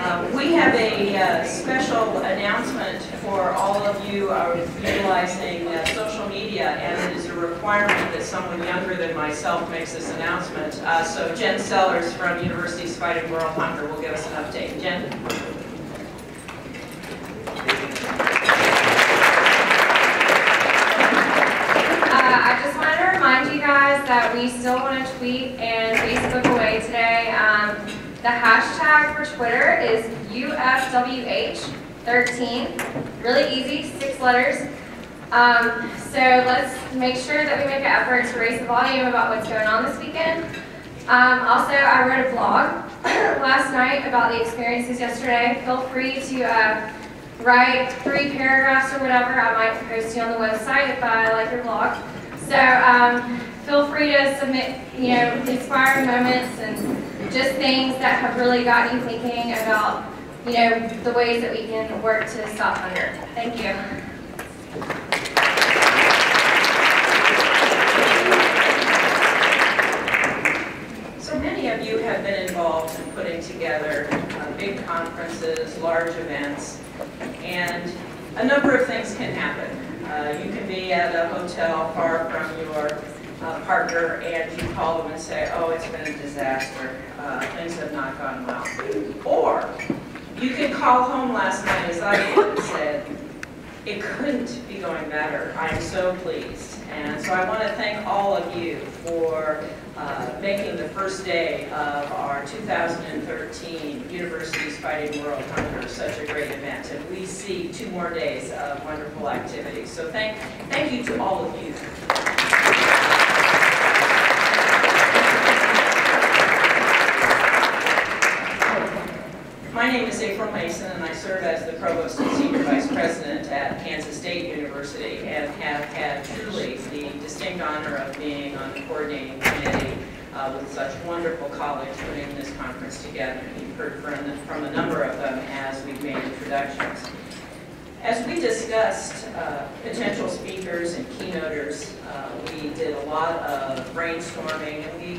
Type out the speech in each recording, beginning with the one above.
We have a special announcement for all of you utilizing social media, and it is a requirement that someone younger than myself makes this announcement. So Jen Sellers from University's Fighting World Hunger will give us an update. Jen? I just wanted to remind you guys that we still want to tweet and Facebook away today. The hashtag for Twitter is UFWH13. Really easy, 6 letters. So let's make sure that we make an effort to raise the volume about what's going on this weekend. Also, I wrote a blog last night about the experiences yesterday. Feel free to write 3 paragraphs or whatever. I might post you on the website if I like your blog. So feel free to submit, inspiring moments and just things that have really gotten you thinking about, the ways that we can work to stop hunger. Thank you. So many of you have been involved in putting together big conferences, large events, and a number of things can happen. You can be at a hotel far from your partner, and you call them and say, oh, it's been a disaster. Things have not gone well. Or you can call home last night, as I did, and said, it couldn't be going better. I'm so pleased. And so I want to thank all of you for making the first day of our 2013 University's Fighting World Hunger such a great event. And we see 2 more days of wonderful activities. So thank you to all of you. My name is April Mason, and I serve as the Provost and Senior Vice President at Kansas State University, and have had truly the distinct honor of being on the coordinating committee with such wonderful colleagues putting this conference together. You've heard from a number of them as we've made introductions. As we discussed potential speakers and keynoters, we did a lot of brainstorming, and we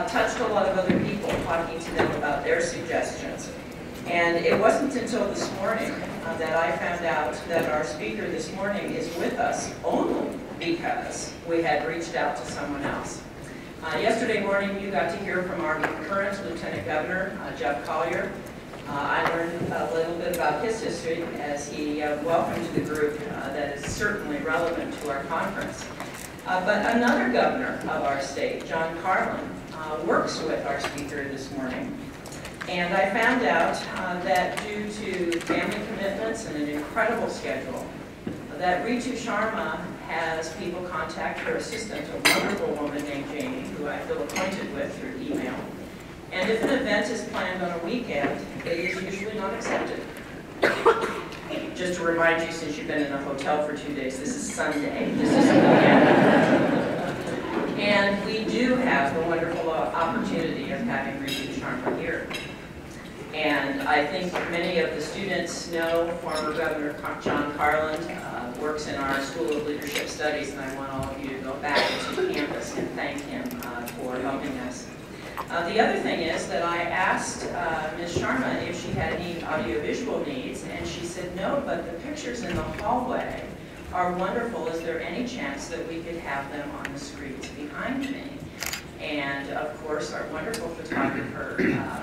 touched a lot of other people, talking to them about their suggestions. And it wasn't until this morning that I found out that our speaker this morning is with us only because we had reached out to someone else. Yesterday morning, you got to hear from our current Lieutenant Governor, Jeff Collier. I learned a little bit about his history as he welcomed the group that is certainly relevant to our conference. But another governor of our state, John Carlin, works with our speaker this morning. And I found out that due to family commitments and an incredible schedule, that Ritu Sharma has people contact her assistant, a wonderful woman named Jamie, who I feel acquainted with through email. And if an event is planned on a weekend, it is usually not accepted. Just to remind you, since you've been in a hotel for 2 days, this is Sunday. This is a weekend. And we do have the wonderful opportunity of having Ritu Sharma here. And I think many of the students know former Governor John Carlin works in our School of Leadership Studies, and I want all of you to go back to campus and thank him for helping us. The other thing is that I asked Ms. Sharma if she had any audiovisual needs, and she said no, but the pictures in the hallway are wonderful. Is there any chance that we could have them on the screens behind me? And of course, our wonderful photographer,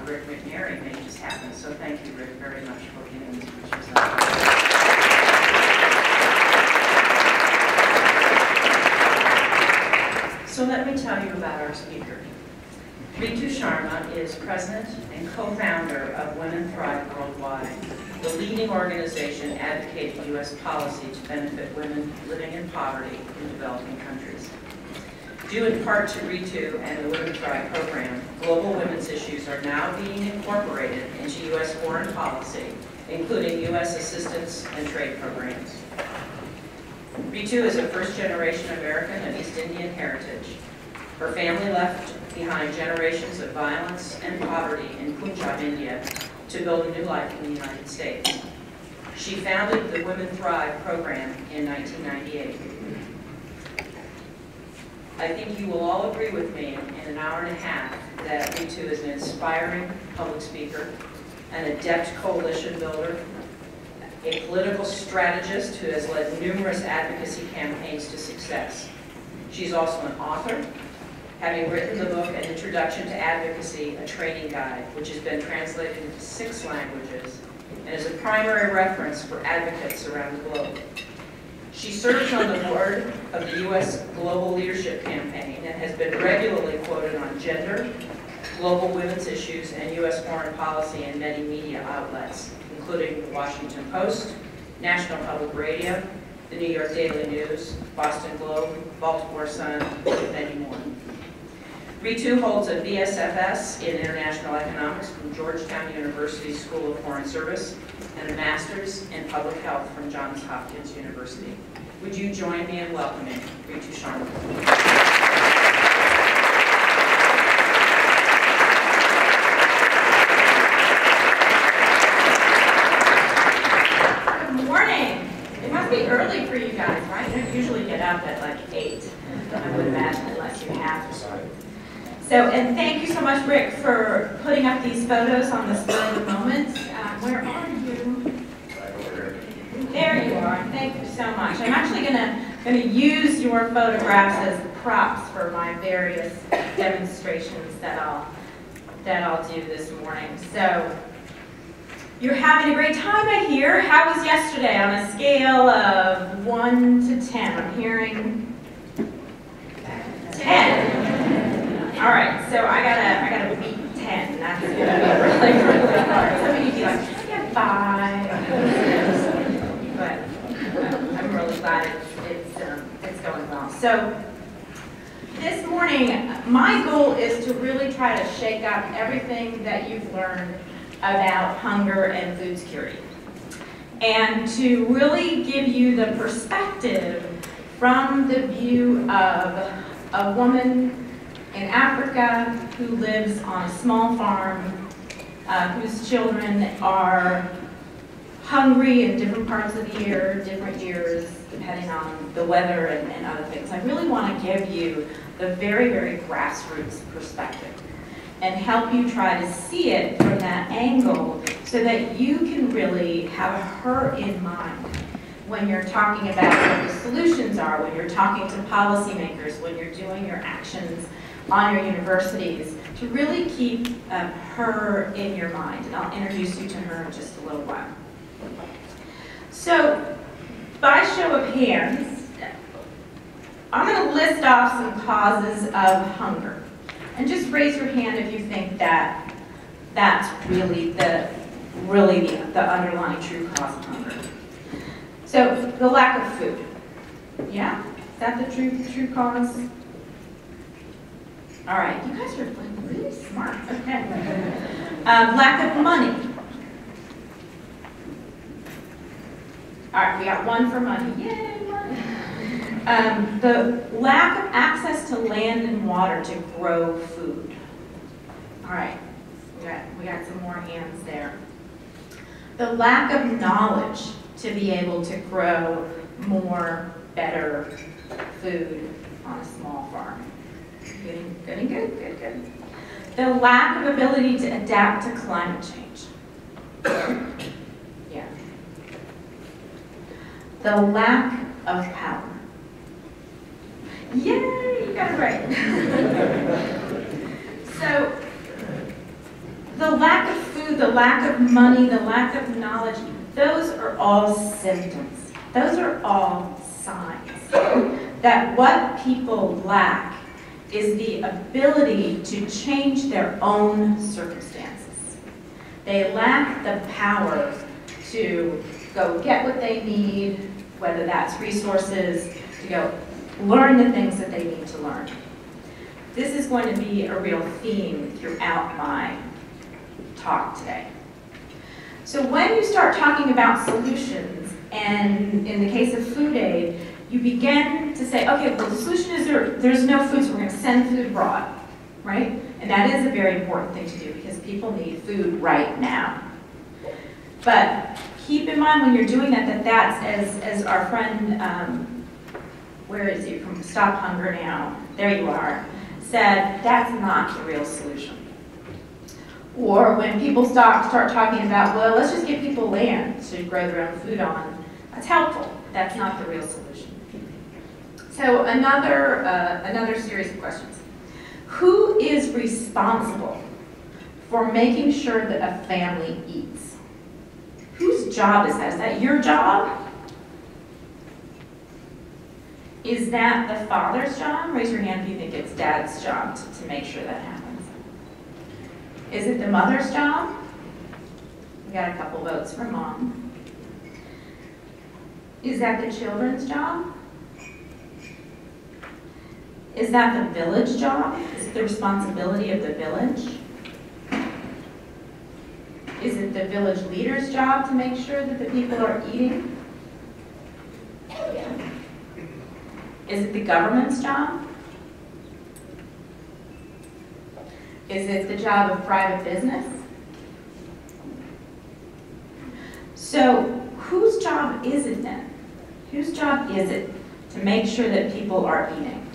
Rick McNary, made this happen. So thank you, Rick, very much for getting these pictures up. So let me tell you about our speaker. Ritu Sharma is president and co-founder of Women Thrive Worldwide, the leading organization advocating U.S. policy to benefit women living in poverty in developing countries. Due in part to Ritu and the Women Thrive program, global women's issues are now being incorporated into U.S. foreign policy, including U.S. assistance and trade programs. Ritu is a first-generation American of East Indian heritage. Her family left behind generations of violence and poverty in Punjab, India, to build a new life in the United States. She founded the Women Thrive program in 1998. I think you will all agree with me in an hour and a half that Ritu is an inspiring public speaker, an adept coalition builder, a political strategist who has led numerous advocacy campaigns to success. She's also an author, having written the book An Introduction to Advocacy, a Training Guide, which has been translated into 6 languages and is a primary reference for advocates around the globe. She serves on the board of the U.S. Global Leadership Campaign and has been regularly quoted on gender, global women's issues, and U.S. foreign policy in many media outlets, including the Washington Post, National Public Radio, the New York Daily News, Boston Globe, Baltimore Sun, and many more. Ritu holds a BSFS in International Economics from Georgetown University School of Foreign Service and a Master's in Public Health from Johns Hopkins University. Would you join me in welcoming Ritu Sharma? Good morning. It must be early for you guys, right? You don't usually get up at like 8, I would imagine, unless you have to. So, and thank you so much, Rick, for putting up these photos on the spur of the moment. Where are you? There you are. Thank you so much. I'm actually going to use your photographs as props for my various demonstrations that I'll do this morning. So, you're having a great time, I hear. How was yesterday on a scale of 1 to 10? I'm hearing 10. All right, so I gotta beat 10. That's gonna be really, really hard. Some of you be like, I get 5. But I'm really glad it's going well. So this morning, my goal is to really try to shake up everything that you've learned about hunger and food security, and to really give you the perspective from the view of a woman in Africa who lives on a small farm, whose children are hungry in different parts of the year, different years, depending on the weather and other things. I really want to give you the very, very grassroots perspective and help you try to see it from that angle so that you can really have her in mind when you're talking about what the solutions are, when you're talking to policymakers, when you're doing your actions on your universities, to really keep her in your mind. And I'll introduce you to her in just a little while. So, by show of hands, I'm going to list off some causes of hunger. And just raise your hand if you think that that's really the underlying true cause of hunger. So, the lack of food. Yeah? Is that the true cause? All right, you guys are like really smart. Okay. Lack of money. All right, we got one for money. Yay, money. The lack of access to land and water to grow food. All right, we got some more hands there. The lack of knowledge to be able to grow more, better food on a small farm. Good. The lack of ability to adapt to climate change. Yeah. The lack of power. Yay, you got it right. So, the lack of food, the lack of money, the lack of knowledge, those are all symptoms. Those are all signs that what people lack is the ability to change their own circumstances. They lack the power to go get what they need, whether that's resources, to go learn the things that they need to learn. This is going to be a real theme throughout my talk today. So when you start talking about solutions, and in the case of food aid, you begin to say, okay, well, the solution is there's no food, so we're going to send food abroad, right? And that is a very important thing to do because people need food right now. But keep in mind when you're doing that that's, as our friend, where is he, from Stop Hunger Now, there you are, said, that's not the real solution. Or when people start talking about, well, let's just give people land to grow their own food on, that's helpful. That's not the real solution. So another series of questions. Who is responsible for making sure that a family eats? Whose job is that? Is that your job? Is that the father's job? Raise your hand if you think it's dad's job to make sure that happens. Is it the mother's job? We got a couple votes for mom. Is that the children's job? Is that the village job? Is it the responsibility of the village? Is it the village leader's job to make sure that the people are eating? Yeah. Is it the government's job? Is it the job of private business? So whose job is it then? Whose job is it to make sure that people are eating?